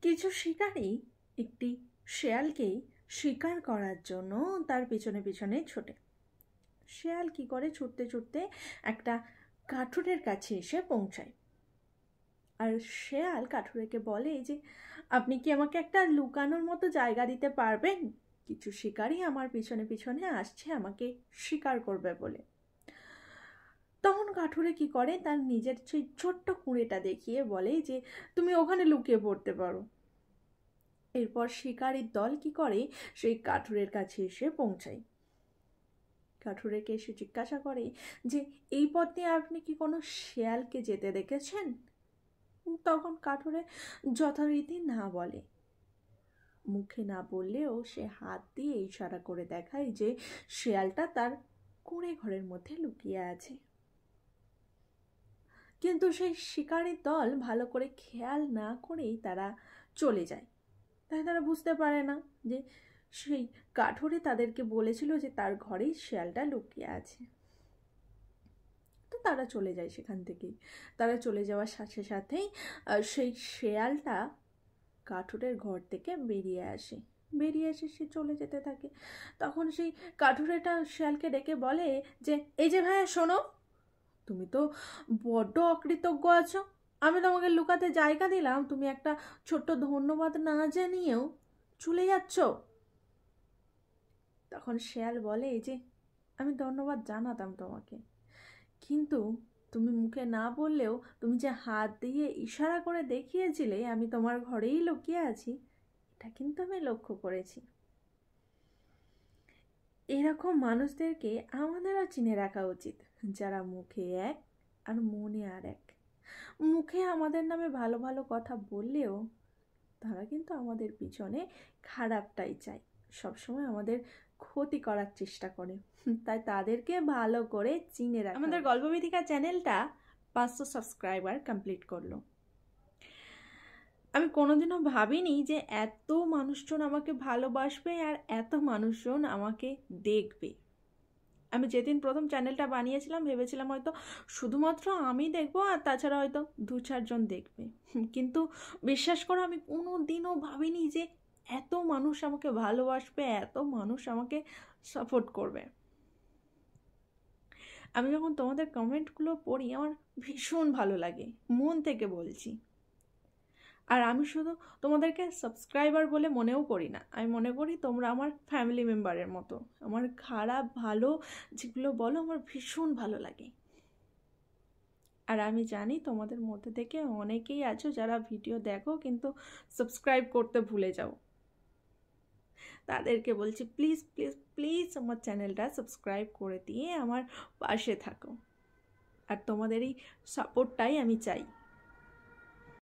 কিছু শিকারী একটি শেয়ালকে শিকার করার জন্য তার পেছনে পেছনে ছোটে। শেয়াল কি করে, ছুটতে ছুটতে একটা কাঠুরের কাছে এসে পৌঁছায়। আর শেয়াল কাঠুরেকে বলে যে, আপনি কি আমাকে একটা লুকানোর মতো জায়গা দিতে পারবেন? কিছু শিকারী আমার পিছনে পিছনে আসছে আমাকে শিকার করবে বলে। তখন কাঠুরে কি করে, তার নিজের সেই ছোট্ট কুঁড়েটা দেখিয়ে বলে যে, তুমি ওখানে লুকিয়ে পড়তে পারো। এরপর শিকারীর দল কি করে, সেই কাঠুরের কাছে এসে পৌঁছায়। কাঠুরেকে এসে জিজ্ঞাসা করে যে, এই পথ দিয়ে আপনি কি কোনো শেয়ালকে যেতে দেখেছেন? তখন কাঠুরে যথারীতি না বলে। মুখে না বললেও সে হাত দিয়ে ইশারা করে দেখায় যে শেয়ালটা তার কুঁড়ে ঘরের মধ্যে লুকিয়ে আছে। কিন্তু সেই শিকারীর দল ভালো করে খেয়াল না করেই তারা চলে যায়। তাই তারা বুঝতে পারে না যে সেই কাঠুরে তাদেরকে বলেছিল যে তার ঘরেই শেয়ালটা লুকিয়ে আছে। তো তারা চলে যায় সেখান থেকেই। তারা চলে যাওয়ার সাথে সাথেই সেই শেয়ালটা কাঠুরের ঘর থেকে বেরিয়ে আসে। বেরিয়ে এসে সে চলে যেতে থাকে। তখন সেই কাঠুরেটা শেয়ালকে ডেকে বলে যে, এই যে ভাইয়া শোনো, তুমি তো বড্ড অকৃতজ্ঞ আছো। আমি তোমাকে লুকাতে জায়গা দিলাম, তুমি একটা ছোট্ট ধন্যবাদ না জানিয়েও চলে যাচ্ছ। তখন শেয়াল বলে যে, আমি ধন্যবাদ জানাতাম তোমাকে, কিন্তু তুমি মুখে না বললেও তুমি যে হাত দিয়ে ইশারা করে দেখিয়েছিলে আমি তোমার ঘরেই লুকিয়ে আছি, এটা কিন্তু আমি লক্ষ্য করেছি। এরকম মানুষদেরকে আমাদেরও চিনে রাখা উচিত, যারা মুখে এক আর মনে আর এক। মুখে আমাদের নামে ভালো ভালো কথা বললেও তারা কিন্তু আমাদের পিছনে খারাপটাই চায়, সবসময় আমাদের ক্ষতি করার চেষ্টা করে। তাই তাদেরকে ভালো করে চিনে রাখা। আমাদের গল্পবিথিকা চ্যানেলটা 500 সাবস্ক্রাইবার কমপ্লিট করলো। আমি কোনোদিনও ভাবিনি যে এত মানুষজন আমাকে ভালোবাসবে আর এত মানুষজন আমাকে দেখবে। আমি যেদিন প্রথম চ্যানেলটা বানিয়েছিলাম ভেবেছিলাম হয়তো শুধুমাত্র আমি দেখবো আর তাছাড়া হয়তো 2-4 জন দেখবে, কিন্তু বিশ্বাস করো আমি কোনো দিনও ভাবিনি যে এত মানুষ আমাকে ভালোবাসবে, এত মানুষ আমাকে সাপোর্ট করবে। আমি যখন তোমাদের কমেন্টগুলো পড়ি আমার ভীষণ ভালো লাগে, মন থেকে বলছি। আর আমি শুধু তোমাদেরকে সাবস্ক্রাইবার বলে মনেও করি না, আমি মনে করি তোমরা আমার ফ্যামিলি মেম্বারের মতো। আমার খারাপ ভালো যেগুলো বলো আমার ভীষণ ভালো লাগে। আর আমি জানি তোমাদের মধ্যে থেকে অনেকেই আছো যারা ভিডিও দেখো কিন্তু সাবস্ক্রাইব করতে ভুলে যাও। তাদেরকে বলছি প্লিজ প্লিজ প্লিজ আমার চ্যানেলটা সাবস্ক্রাইব করে দিয়ে আমার পাশে থাকো। আর তোমাদের এই সাপোর্টটাই আমি চাই।